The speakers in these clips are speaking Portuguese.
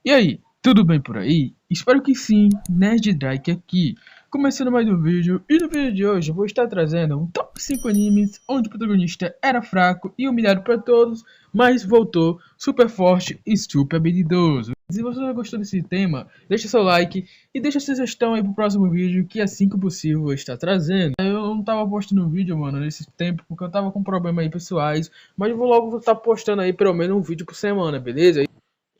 E aí, tudo bem por aí? Espero que sim, Nerd Drake aqui, começando mais um vídeo, e no vídeo de hoje eu vou estar trazendo um top 5 animes onde o protagonista era fraco e humilhado para todos, mas voltou super forte e super habilidoso. Se você já gostou desse tema, deixa seu like e deixa sugestão aí pro próximo vídeo que assim que possível eu vou estar trazendo. Eu não tava postando vídeo, mano, nesse tempo porque eu tava com problemas aí pessoais, mas eu vou logo estar postando aí pelo menos um vídeo por semana, beleza?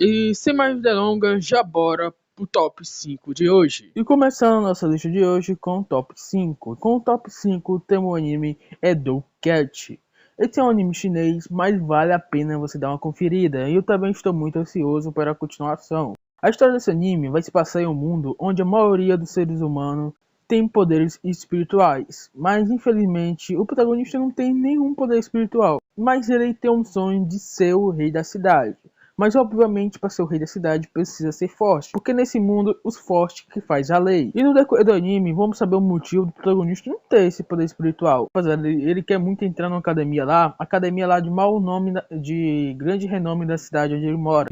E sem mais delongas, já bora pro top 5 de hoje. E começando nossa lista de hoje com o top 5. Com o top 5 temos o anime Edo Cat. Esse é um anime chinês, mas vale a pena você dar uma conferida. E eu também estou muito ansioso para a continuação. A história desse anime vai se passar em um mundo onde a maioria dos seres humanos tem poderes espirituais. Mas infelizmente o protagonista não tem nenhum poder espiritual. Mas ele tem um sonho de ser o rei da cidade. Mas obviamente para ser o rei da cidade precisa ser forte, porque nesse mundo os fortes que faz a lei. E no decorrer do anime vamos saber o motivo do protagonista não ter esse poder espiritual. Apesar dele, ele quer muito entrar numa academia lá de mau nome, de grande renome da cidade onde ele mora.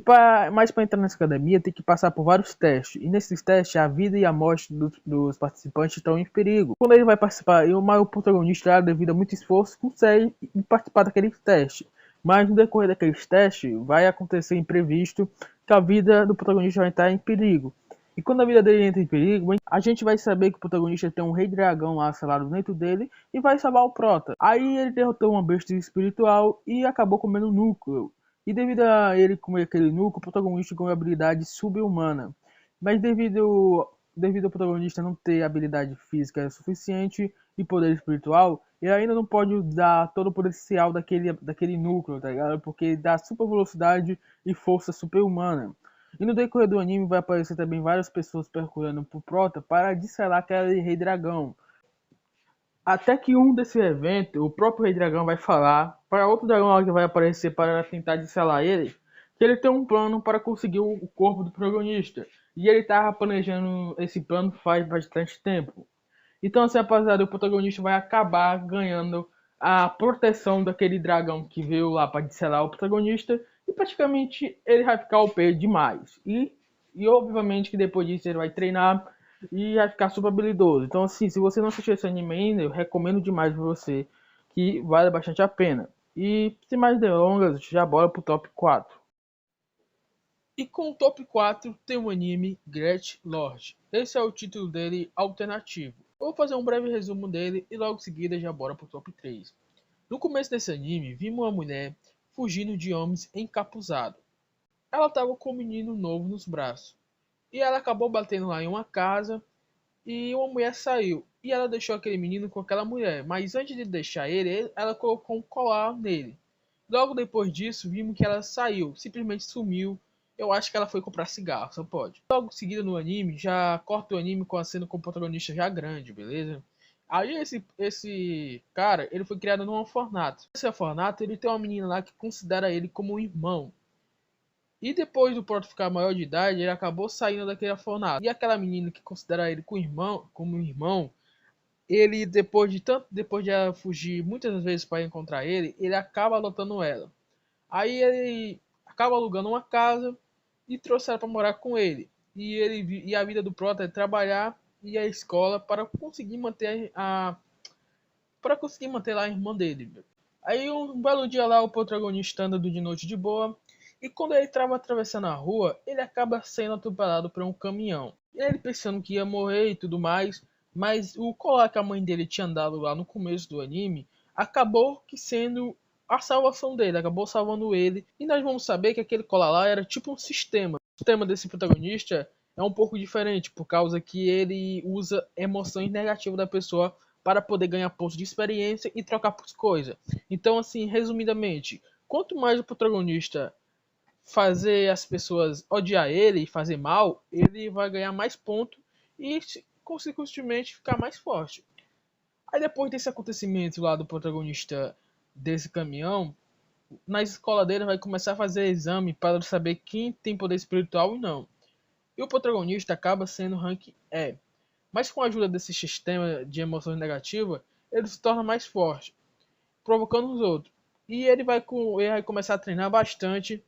Mas para entrar nessa academia tem que passar por vários testes. E nesses testes a vida e a morte dos participantes estão em perigo. Quando ele vai participar, e o maior protagonista, devido a muito esforço, consegue participar daquele teste. Mas no decorrer daqueles testes vai acontecer imprevisto que a vida do protagonista vai estar em perigo. E quando a vida dele entra em perigo, a gente vai saber que o protagonista tem um rei dragão lá selado dentro dele e vai salvar o prota. Aí ele derrotou uma besta espiritual e acabou comendo o núcleo. E devido a ele comer aquele núcleo, o protagonista ganhou habilidade subhumana. Mas devido ao protagonista não ter habilidade física suficiente e poder espiritual, ele ainda não pode usar todo o potencial daquele núcleo, tá ligado? Porque dá super velocidade e força super-humana. E no decorrer do anime vai aparecer também várias pessoas procurando por Prota para desselar aquele Rei Dragão. Até que um desse evento, o próprio Rei Dragão vai falar para outro dragão lá que vai aparecer para tentar desselar ele, que ele tem um plano para conseguir o corpo do protagonista. E ele estava planejando esse plano faz bastante tempo. Então, assim, rapaziada, o protagonista vai acabar ganhando a proteção daquele dragão que veio lá para disselar o protagonista. E praticamente ele vai ficar OP demais. E obviamente que depois disso ele vai treinar e vai ficar super habilidoso. Então, assim, se você não assistiu esse anime ainda, eu recomendo demais pra você, que vale bastante a pena. E sem mais delongas, já bora pro top 4. E com o top 4 tem o anime Gret Lord. Esse é o título dele alternativo. Eu vou fazer um breve resumo dele e logo em seguida já bora pro top 3. No começo desse anime, vimos uma mulher fugindo de homens encapuzados. Ela estava com um menino novo nos braços. E ela acabou batendo lá em uma casa e uma mulher saiu. E ela deixou aquele menino com aquela mulher. Mas antes de deixar ele, ela colocou um colar nele. Logo depois disso, vimos que ela saiu, simplesmente sumiu. Eu acho que ela foi comprar cigarro, só pode. Logo em seguida no anime, já corta o anime com a cena com o protagonista já grande, beleza? Aí esse cara, ele foi criado num orfanato. Esse orfanato, ele tem uma menina lá que considera ele como um irmão. E depois do Proto ficar maior de idade, ele acabou saindo daquele orfanato. E aquela menina que considera ele como irmão, ele depois de ela fugir muitas vezes para encontrar ele acaba adotando ela. Aí ele acaba alugando uma casa e trouxe ela para morar com ele. E a vida do Prota é trabalhar e a escola para conseguir manter lá a irmã dele. Aí um belo dia lá o protagonista anda de noite de boa e quando ele estava atravessando a rua, ele acaba sendo atropelado por um caminhão. E ele pensando que ia morrer e tudo mais, mas o colar que a mãe dele tinha dado lá no começo do anime acabou que sendo a salvação dele, acabou salvando ele. E nós vamos saber que aquele colar lá era tipo um sistema. O sistema desse protagonista é um pouco diferente, por causa que ele usa emoções negativas da pessoa para poder ganhar pontos de experiência e trocar por coisa. Então, assim, resumidamente, quanto mais o protagonista fazer as pessoas odiar ele e fazer mal, ele vai ganhar mais pontos e, consequentemente, ficar mais forte. Aí, depois desse acontecimento lá do protagonista desse caminhão, na escola dele vai começar a fazer exame para saber quem tem poder espiritual e não. E o protagonista acaba sendo rank E. Mas com a ajuda desse sistema de emoções negativas, ele se torna mais forte, provocando os outros. E ele vai começar a treinar bastante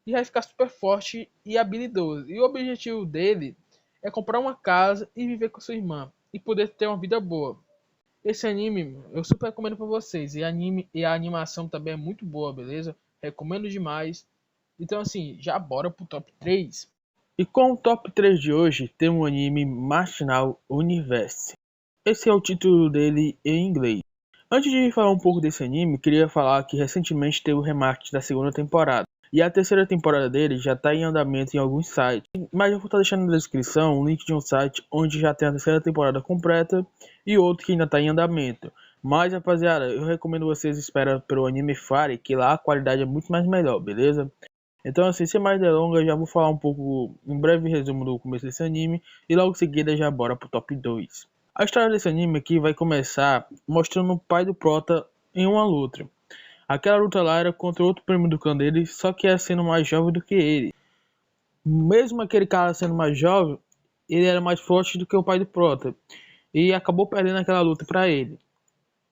e vai ficar super forte e habilidoso. E o objetivo dele é comprar uma casa e viver com sua irmã e poder ter uma vida boa. Esse anime eu super recomendo pra vocês. E a animação também é muito boa, beleza? Recomendo demais. Então assim, já bora pro top 3. E com o top 3 de hoje, tem o anime Machinal Universe. Esse é o título dele em inglês. Antes de falar um pouco desse anime, queria falar que recentemente teve o remarketing da segunda temporada. E a terceira temporada dele já está em andamento em alguns sites. Mas eu vou estar deixando na descrição um link de um site onde já tem a terceira temporada completa e outro que ainda está em andamento. Mas rapaziada, eu recomendo vocês esperem pelo Anime Fire, que lá a qualidade é muito mais melhor, beleza? Então assim, sem mais delongas, já vou falar um breve resumo do começo desse anime e logo em seguida já bora pro top 2. A história desse anime aqui vai começar mostrando o pai do prota em uma luta. Aquela luta lá era contra outro prêmio do clã dele, só que era sendo mais jovem do que ele. Mesmo aquele cara sendo mais jovem, ele era mais forte do que o pai do prota. E acabou perdendo aquela luta para ele.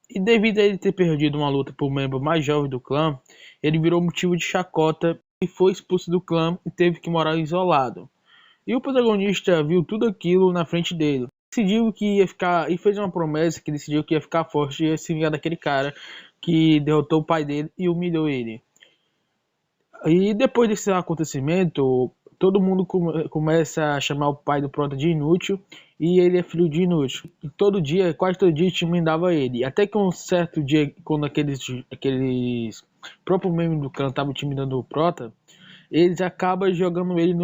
E devido a ele ter perdido uma luta por um membro mais jovem do clã, ele virou motivo de chacota e foi expulso do clã e teve que morar isolado. E o protagonista viu tudo aquilo na frente dele. Decidiu que ia ficar, e fez uma promessa que decidiu que ia ficar forte e ia se vingar daquele cara que derrotou o pai dele e humilhou ele. E depois desse acontecimento, todo mundo começa a chamar o pai do prota de inútil e ele é filho de inútil. E quase todo dia, intimidava ele. Até que um certo dia, quando aqueles próprios membros do clã estavam intimidando o prota, eles acabam jogando ele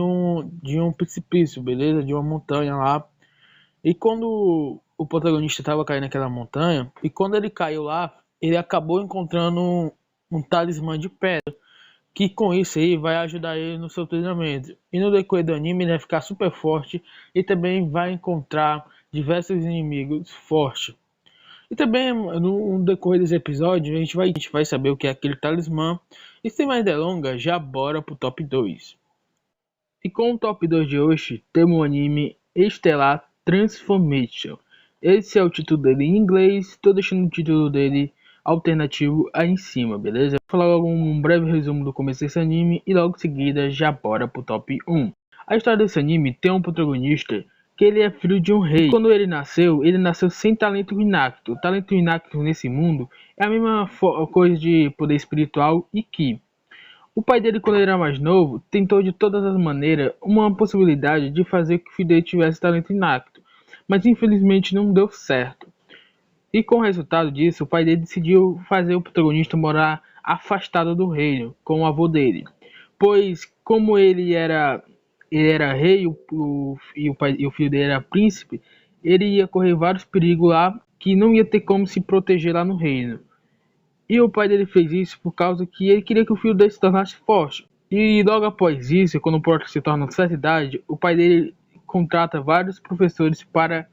de um precipício, beleza? De uma montanha lá. E quando o protagonista estava caindo naquela montanha, e quando ele caiu lá, ele acabou encontrando um talismã de pedra, que com isso aí vai ajudar ele no seu treinamento. E no decorrer do anime ele vai ficar super forte e também vai encontrar diversos inimigos fortes. E também no decorrer desse episódio a gente vai saber o que é aquele talismã. E sem mais delongas, já bora pro top 2. E com o top 2 de hoje, temos o anime Stellar Transformation. Esse é o título dele em inglês, estou deixando o título dele alternativo aí em cima, beleza? Vou falar logo um breve resumo do começo desse anime e logo em seguida já bora pro top 1. A história desse anime tem um protagonista que ele é filho de um rei. Quando ele nasceu sem talento inacto. O talento inacto nesse mundo é a mesma coisa de poder espiritual e ki. O pai dele, quando ele era mais novo, tentou de todas as maneiras uma possibilidade de fazer que o filho dele tivesse talento inacto, mas infelizmente não deu certo. E com o resultado disso, o pai dele decidiu fazer o protagonista morar afastado do reino, com o avô dele. Pois, como ele era rei e o filho dele era príncipe, ele ia correr vários perigos lá que não ia ter como se proteger lá no reino. E o pai dele fez isso por causa que ele queria que o filho dele se tornasse forte. E logo após isso, quando o Prota se torna de certa idade, o pai dele contrata vários professores para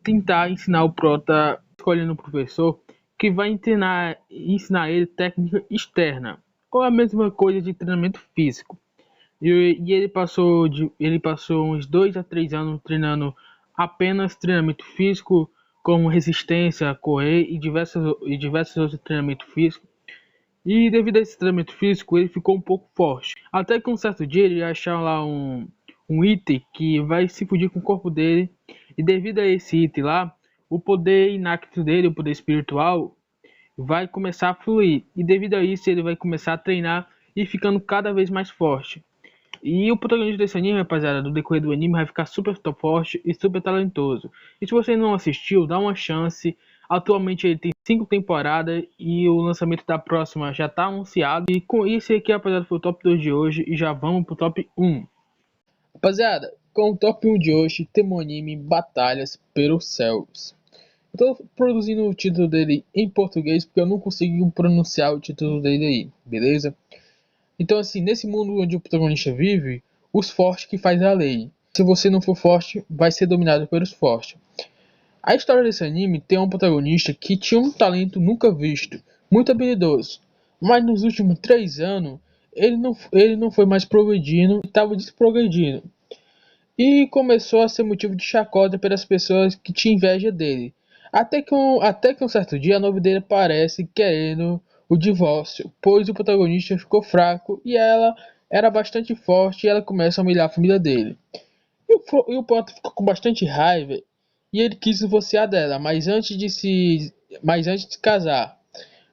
tentar ensinar o Prota, escolhendo um professor que vai ensinar ele técnica externa, ou a mesma coisa de treinamento físico. E ele passou uns 2 a 3 anos treinando apenas treinamento físico, como resistência, correr e diversos outros treinamentos físicos. E devido a esse treinamento físico, ele ficou um pouco forte. Até que um certo dia ele achar lá um item que vai se fundir com o corpo dele. E devido a esse item lá, o poder inacto dele, o poder espiritual, vai começar a fluir. E devido a isso, ele vai começar a treinar e ficando cada vez mais forte. E o protagonista desse anime, rapaziada, do decorrer do anime, vai ficar super top forte e super talentoso. E se você não assistiu, dá uma chance. Atualmente ele tem 5 temporadas e o lançamento da próxima já está anunciado. E com isso aqui, rapaziada, foi o top 2 de hoje e já vamos pro top 1. Rapaziada, com o top 1 de hoje, temos o anime Batalhas pelos Céus. Eu tô produzindo o título dele em português porque eu não consigo pronunciar o título dele aí, beleza? Então, assim, nesse mundo onde o protagonista vive, os fortes que faz a lei. Se você não for forte, vai ser dominado pelos fortes. A história desse anime tem um protagonista que tinha um talento nunca visto, muito habilidoso. Mas nos últimos 3 anos, ele não foi mais progredindo, estava desprogredindo. E começou a ser motivo de chacota pelas pessoas que tinham inveja dele. Até que um certo dia a noiva dele aparece querendo o divórcio, pois o protagonista ficou fraco e ela era bastante forte e ela começa a humilhar a família dele. E o Prota ficou com bastante raiva e ele quis divorciar dela, mas antes de casar.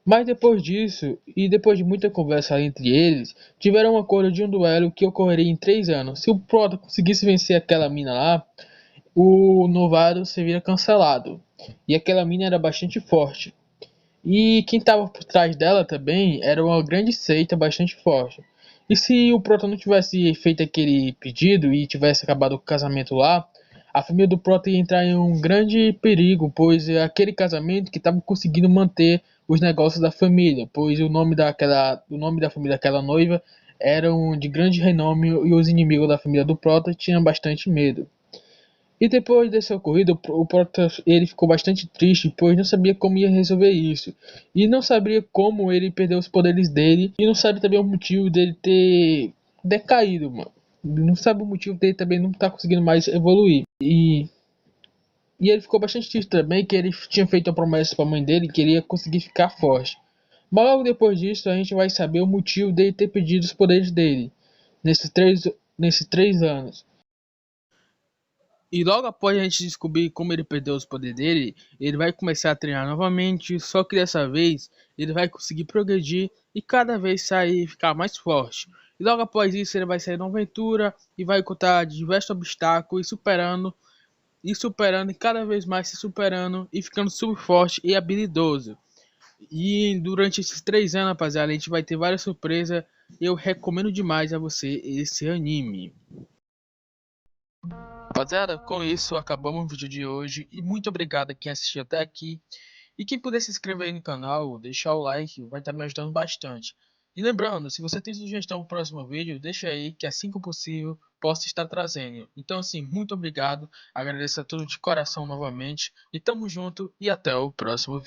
Mas depois disso, e depois de muita conversa entre eles, tiveram um acordo de um duelo que ocorreria em 3 anos. Se o Prota conseguisse vencer aquela mina lá, o noivado seria cancelado. E aquela mina era bastante forte. E quem estava por trás dela também era uma grande seita bastante forte. E se o Prota não tivesse feito aquele pedido e tivesse acabado o casamento lá, a família do Prota ia entrar em um grande perigo, pois é aquele casamento que estava conseguindo manter os negócios da família, pois o nome da família daquela noiva eram de grande renome e os inimigos da família do Prota tinham bastante medo. E depois desse ocorrido, o Protoss ele ficou bastante triste, pois não sabia como ia resolver isso. E não sabia como ele perdeu os poderes dele. E não sabe também o motivo dele ter decaído, mano. Não sabe o motivo dele também não estar conseguindo mais evoluir. E ele ficou bastante triste também, que ele tinha feito uma promessa para a mãe dele que ele ia conseguir ficar forte. Mas logo depois disso, a gente vai saber o motivo dele ter perdido os poderes dele. Nesses três anos. E logo após a gente descobrir como ele perdeu os poderes dele, ele vai começar a treinar novamente, só que dessa vez ele vai conseguir progredir e cada vez sair e ficar mais forte. E logo após isso ele vai sair numa aventura e vai encontrar diversos obstáculos e superando e cada vez mais se superando e ficando super forte e habilidoso. E durante esses 3 anos, rapaziada, a gente vai ter várias surpresas. Eu recomendo demais a você esse anime. Rapaziada, com isso acabamos o vídeo de hoje e muito obrigado a quem assistiu até aqui. E quem puder se inscrever aí no canal, deixar o like, vai estar me ajudando bastante. E lembrando, se você tem sugestão para o próximo vídeo, deixa aí que assim que possível posso estar trazendo. Então assim, muito obrigado, agradeço a todos de coração novamente e tamo junto e até o próximo vídeo.